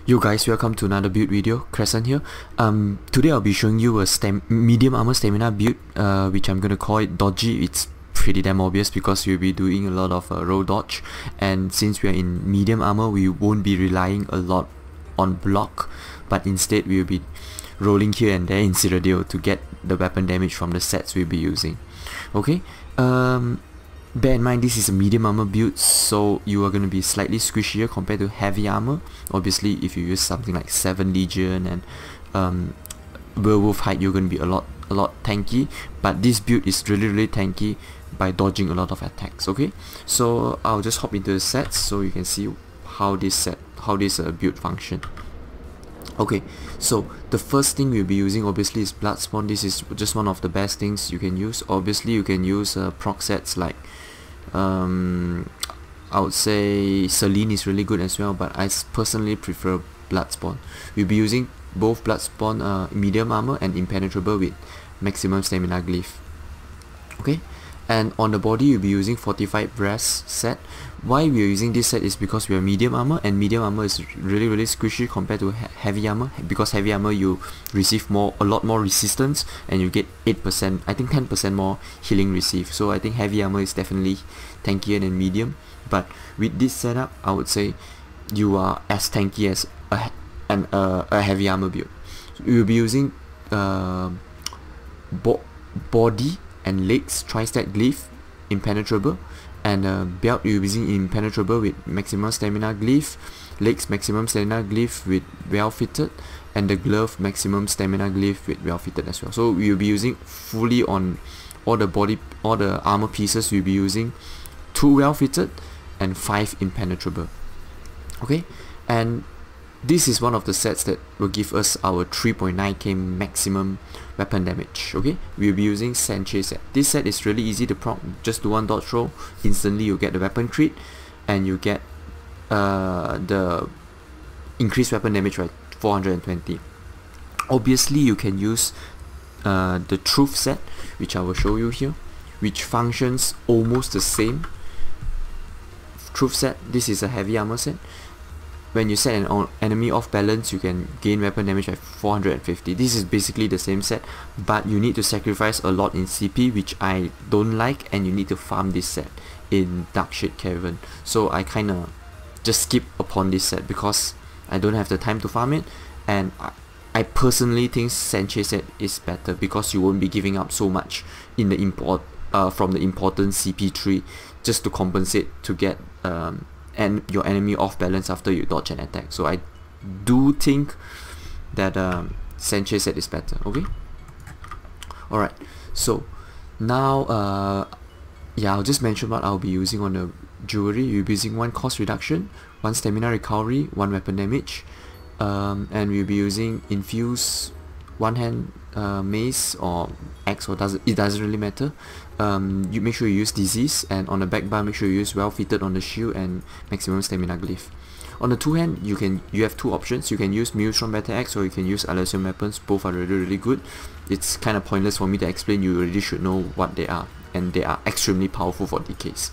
Yo guys, welcome to another build video. Crescent here. Today I'll be showing you a medium armor stamina build, which I'm gonna call it Dodgie. It's pretty damn obvious because we'll be doing a lot of roll dodge, and since we are in medium armor, we won't be relying a lot on block, but instead we'll be rolling here and there in Cyrodiil to get the weapon damage from the sets we'll be using. Okay. Bear in mind this is a medium armor build, so you are going to be slightly squishier compared to heavy armor. Obviously, if you use something like 7 Legion and Werewolf Hide, you're going to be a lot tanky. But this build is really tanky by dodging a lot of attacks. Okay, so I'll just hop into the sets so you can see how this build function. Okay, so the first thing we'll be using obviously is Bloodspawn. This is just one of the best things you can use. Obviously you can use proc sets like I would say Selene is really good as well, but I personally prefer Bloodspawn. We'll be using both Bloodspawn medium armor and impenetrable with maximum stamina glyph. Okay, and on the body you'll be using fortified brass set. Why we are using this set is because we are medium armor, and medium armor is really squishy compared to heavy armor, because heavy armor you receive a lot more resistance and you get 8%, I think 10% more healing received. So I think heavy armor is definitely tankier than medium, but with this setup I would say you are as tanky as a heavy armor build. So we will be using body and legs tri-stack glyph impenetrable, and belt you'll be using impenetrable with maximum stamina glyph, legs maximum stamina glyph with well fitted, and the glove maximum stamina glyph with well fitted as well. So we'll be using fully on all the armor pieces. We'll be using 2 well fitted and 5 impenetrable. Okay, and this is one of the sets that will give us our 3.9k maximum weapon damage. Okay, we'll be using Sanchez set. This set is really easy to proc. Just do one dodge roll, instantly you get the weapon crit, and you get the increased weapon damage by 420. Obviously you can use the Truth set, which I will show you here, which functions almost the same. Truth set, this is a heavy armor set. When you set an enemy off balance, you can gain weapon damage by 450. This is basically the same set, but you need to sacrifice a lot in CP, which I don't like, and you need to farm this set in Darkshade Cavern. So I kinda just skip upon this set because I don't have the time to farm it, and I personally think Sanchez set is better because you won't be giving up so much in the from the important CP tree just to compensate to get and your enemy off balance after you dodge an attack. So I do think that Sanchez set is better. Okay, alright, so now yeah, I'll just mention what I'll be using on the jewelry. You'll be using 1 cost reduction, 1 stamina recovery, 1 weapon damage, and we'll be using infuse, 1 hand mace or axe, or it doesn't really matter. You make sure you use disease, and on the back bar make sure you use well fitted on the shield and maximum stamina glyph. On the 2 hand you have 2 options. You can use Maelstrom Battle Axe, or you can use Elysium weapons. Both are really good. It's kind of pointless for me to explain. You already should know what they are, and they are extremely powerful for decays.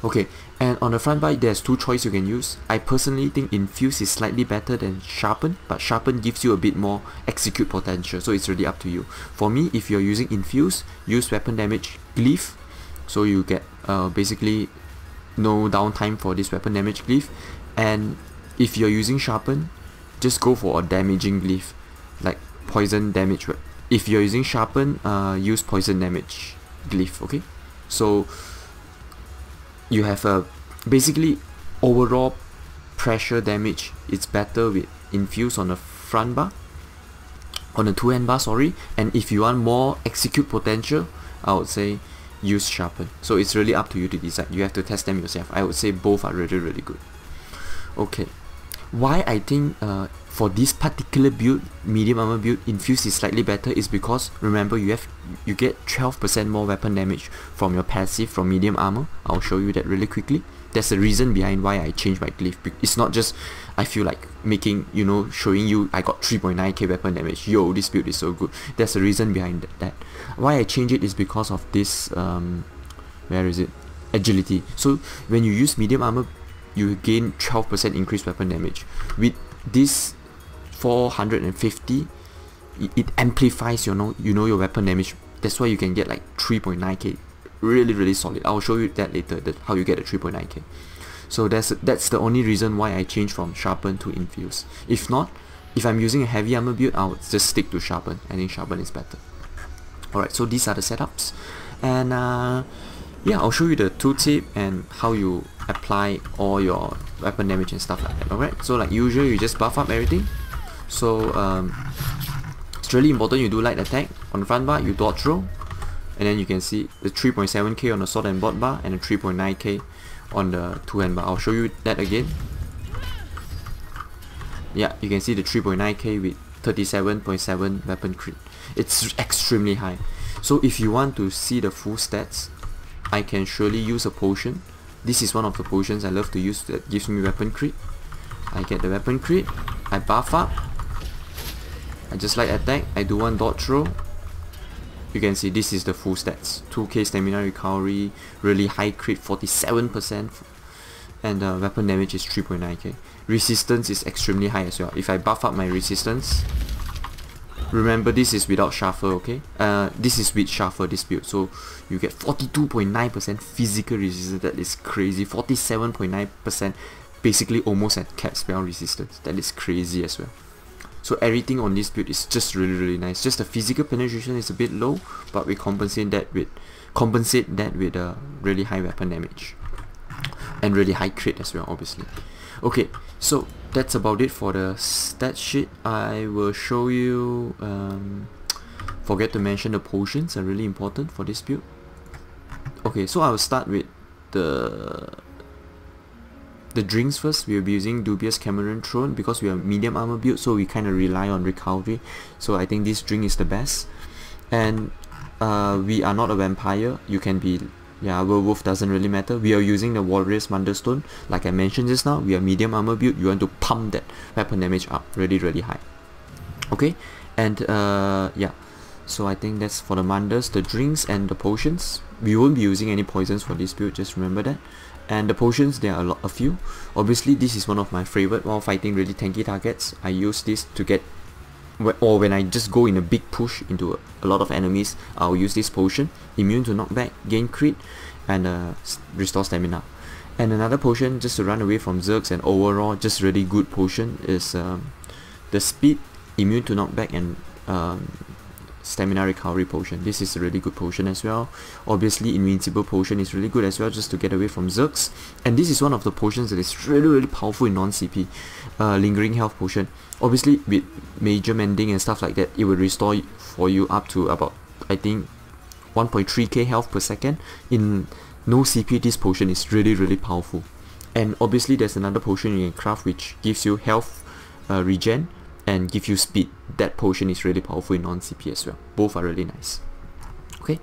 Okay, and on the front bar there's 2 choices you can use. I personally think Infuse is slightly better than Sharpen, but Sharpen gives you a bit more execute potential, so it's really up to you. For me, if you're using Infuse, use weapon damage glyph, so you get basically no downtime for this weapon damage glyph. And if you're using Sharpen, just go for a damaging glyph like poison damage. If you're using Sharpen, use poison damage glyph. Okay, so you have a basically overall pressure damage. It's better with Infuse on the front bar, on the 2 hand bar, sorry. And if you want more execute potential, I would say use Sharpen. So it's really up to you to decide. You have to test them yourself. I would say both are really good. Okay, why I think for this particular build, medium armor build, Infuse is slightly better is because, remember, you get 12% more weapon damage from your passive from medium armor. I'll show you that really quickly. There's a reason behind why I changed my glyph. It's not just I feel like making, you know, showing you I got 3.9k weapon damage, yo, this build is so good. There's a reason behind that. Why I changed it is because of this where is it, agility. So when you use medium armor, you gain 12% increased weapon damage. With this 450, it amplifies your weapon damage. That's why you can get like 3.9k, really solid. I'll show you that later, how you get a 3.9k. So that's the only reason why I changed from sharpen to infuse. If not, if I'm using a heavy armor build, I'll just stick to sharpen. I think sharpen is better. Alright, so these are the setups, and yeah, I'll show you the tooltip and how you apply all your weapon damage and stuff like that. Alright, so like usual, you just buff up everything. So it's really important you do light attack. On the front bar, you dodge roll, and then you can see the 3.7k on the sword and board bar and the 3.9k on the two-hand bar. I'll show you that again. Yeah, you can see the 3.9k with 37.7 weapon crit. It's extremely high. So if you want to see the full stats, I can surely use a potion. This is one of the potions I love to use that gives me weapon crit. I get the weapon crit, I buff up, I just light attack, I do one dodge roll. You can see this is the full stats. 2k stamina recovery, really high crit, 47%, and weapon damage is 3.9k. Resistance is extremely high as well. If I buff up my resistance, remember this is without shuffle, okay? This is with shuffle, this build. So you get 42.9% physical resistance. That is crazy. 47.9%, basically almost at cap spell resistance. That is crazy as well. So everything on this build is just really nice. Just the physical penetration is a bit low, but we compensate that with really high weapon damage and really high crit as well, obviously. Okay, so that's about it for the stat sheet. I will show you, forget to mention the potions are really important for this build. Okay, so I will start with the drinks first. We will be using Dubious Cameron Throne because we are medium armor build, so we kind of rely on recovery. So I think this drink is the best. And we are not a vampire. You can be, yeah, werewolf, doesn't really matter. We are using the Warrior's Mundus Stone. Like I mentioned just now, we are medium armor build. You want to pump that weapon damage up really high. Okay, and yeah, so I think that's for the Mundus, the drinks and the potions. We won't be using any poisons for this build, just remember that. And the potions, there are a few. Obviously, this is one of my favorite while fighting really tanky targets. I use this to get, or when I just go in a big push into a lot of enemies, I'll use this potion. Immune to knockback, gain crit, and restore stamina. And another potion just to run away from Zergs, and overall just really good potion is the speed, immune to knockback, and stamina recovery potion. This is a really good potion as well. Obviously, invincible potion is really good as well, just to get away from Zergs. And this is one of the potions that is really powerful in non-CP. Lingering health potion. Obviously, with major mending and stuff like that, it will restore for you up to about, I think, 1.3k health per second. In no CP, this potion is really powerful. And obviously, there's another potion you can craft which gives you health regen and give you speed. That potion is really powerful in non-CP as well. Both are really nice. Okay,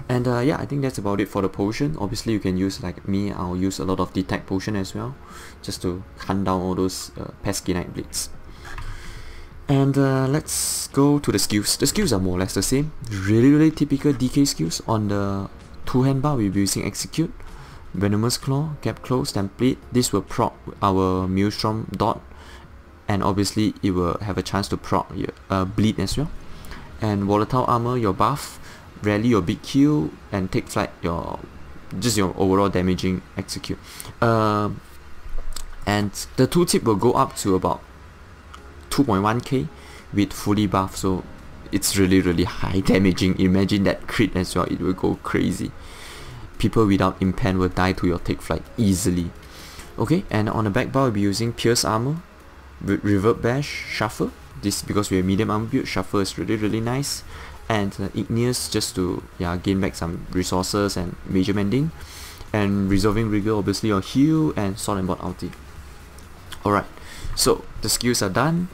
and yeah, I think that's about it for the potion. Obviously, you can use, like me, I'll use a lot of detect potion as well, just to hunt down all those pesky night blades. And let's go to the skills. The skills are more or less the same. Really typical DK skills. On the two-hand bar, we'll be using Execute, Venomous Claw, Gap Close, Template. This will proc our Maelstrom Dot, and obviously it will have a chance to proc your bleed as well. And Volatile Armor, your buff, Rally, your big kill, and Take Flight, your overall damaging Execute. And the tooltip will go up to about 2.1k with fully buff, so it's really high damaging. Imagine that crit as well, it will go crazy. People without impen will die to your Take Flight easily. Okay, and on the back bar we'll be using Pierce Armor, Reverb Bash, Shuffle. This because we have medium armor build. Shuffle is really nice. And Igneous, just to gain back some resources and major mending. And Resolving Rigor, obviously your heal, and Sword and Board ulti. Alright, so the skills are done.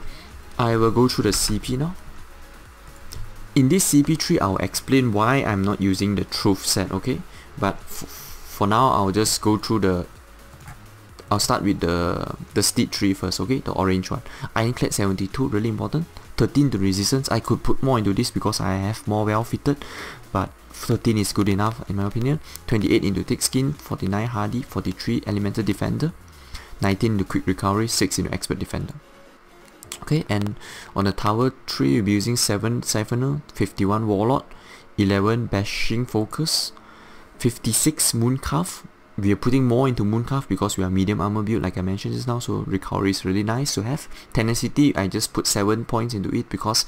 I will go through the CP now. In this CP tree, I'll explain why I'm not using the Truth set, okay? But for now, I'll just go through I'll start with the Steed tree first, okay? The orange one. Ironclad 72, really important. 13 to resistance. I could put more into this because I have more well fitted, but 13 is good enough in my opinion. 28 into thick skin, 49 hardy, 43 elemental defender, 19 into quick recovery, 6 into expert defender. Okay, and on the tower 3 you'll be using 7 Siphoner, 51 Warlord, 11 Bashing Focus, 56 Mooncalf. We are putting more into Mooncalf because we are medium armor build like I mentioned just now, so recovery is really nice to have. Tenacity, I just put 7 points into it because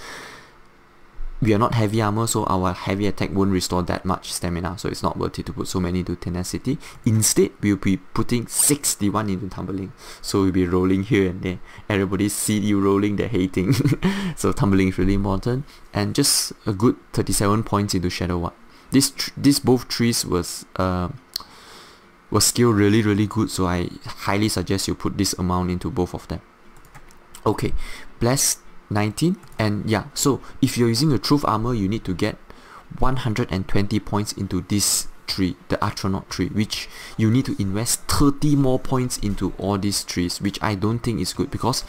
we are not heavy armor, so our heavy attack won't restore that much stamina, so it's not worth it to put so many into tenacity. Instead, we'll be putting 61 into tumbling, so we'll be rolling here and there. Everybody see you rolling, they're hating. So tumbling is really important, and just a good 37 points into Shadow Ward. This both trees was skill really good, so I highly suggest you put this amount into both of them. Okay, Bless 19, and yeah, so if you're using a Truth Armor, you need to get 120 points into this tree, the Astronaut tree, which you need to invest 30 more points into all these trees, which I don't think is good, because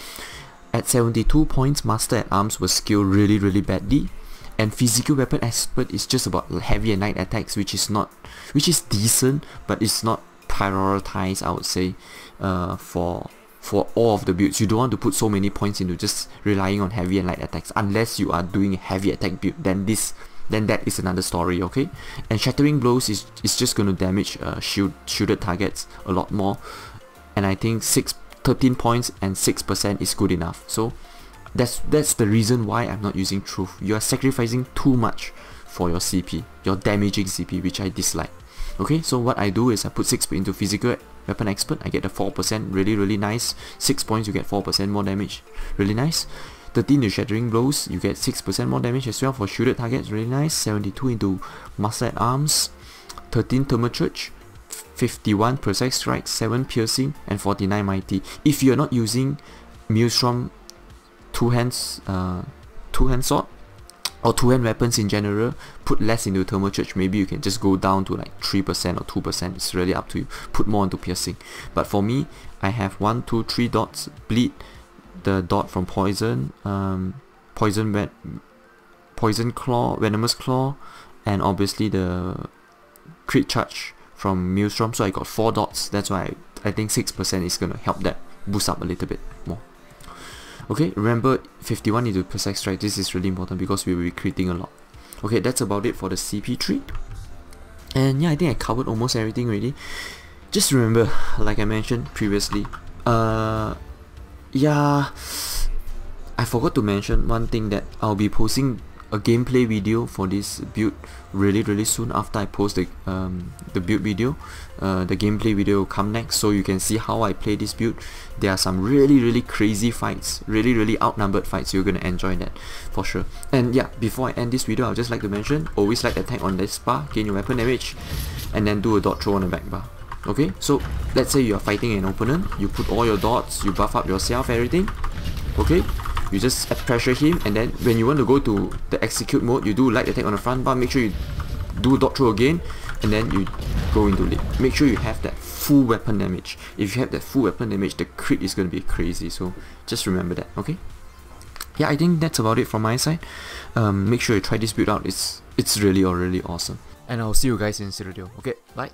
at 72 points, Master at Arms was skilled really badly, and Physical Weapon Expert is just about heavy and light attacks, which is decent, but it's not prioritized, I would say, for all of the builds. You don't want to put so many points into just relying on heavy and light attacks, unless you are doing a heavy attack build, then that is another story, okay? And Shattering Blows is just going to damage shielded targets a lot more, and I think 13 points and 6% is good enough. So that's the reason why I'm not using Truth. You are sacrificing too much for your CP, your damaging CP, which I dislike. Okay, so what I do is I put 6 into Physical Weapon Expert, I get a 4%, really nice. 6 points, you get 4% more damage, really nice. 13 into Shattering Blows, you get 6% more damage as well for shielded targets, really nice. 72 into Master at Arms, 13 Thermal Church, 51 Precise Strike, 7 Piercing, and 49 Mighty. If you're not using Maelstrom two-hand sword, or two-hand weapons in general, put less into Thermal Church. Maybe you can just go down to like 3% or 2%, it's really up to you. Put more into Piercing. But for me, I have 1, 2, 3 dots, Bleed, the dot from Poison, Poison Claw, Venomous Claw, and obviously the Crit Charge from Maelstrom, so I got 4 dots, that's why I think 6% is going to help that boost up a little bit more. Okay, remember 51 into Precise Strike, this is really important because we will be critting a lot. Okay, that's about it for the CP tree. And yeah, I think I covered almost everything already. Just remember, like I mentioned previously, yeah, I forgot to mention one thing, that I'll be posting a gameplay video for this build really soon after I post the build video. The gameplay video will come next, so you can see how I play this build. There are some really crazy fights, really outnumbered fights. You're gonna enjoy that for sure. And yeah, before I end this video, I'll just like to mention, always like attack on this bar, gain your weapon damage, and then do a dot throw on the back bar. Okay, so let's say you are fighting an opponent, you put all your dots, you buff up yourself, everything. Okay, you just pressure him, and then when you want to go to the execute mode, you do light attack on the front bar, make sure you do dot throw again, and then you go into lead. Make sure you have that full weapon damage. If you have that full weapon damage, the crit is going to be crazy, so just remember that, okay? Yeah, I think that's about it from my side. Make sure you try this build out, it's really awesome. And I'll see you guys in the video. Okay, bye!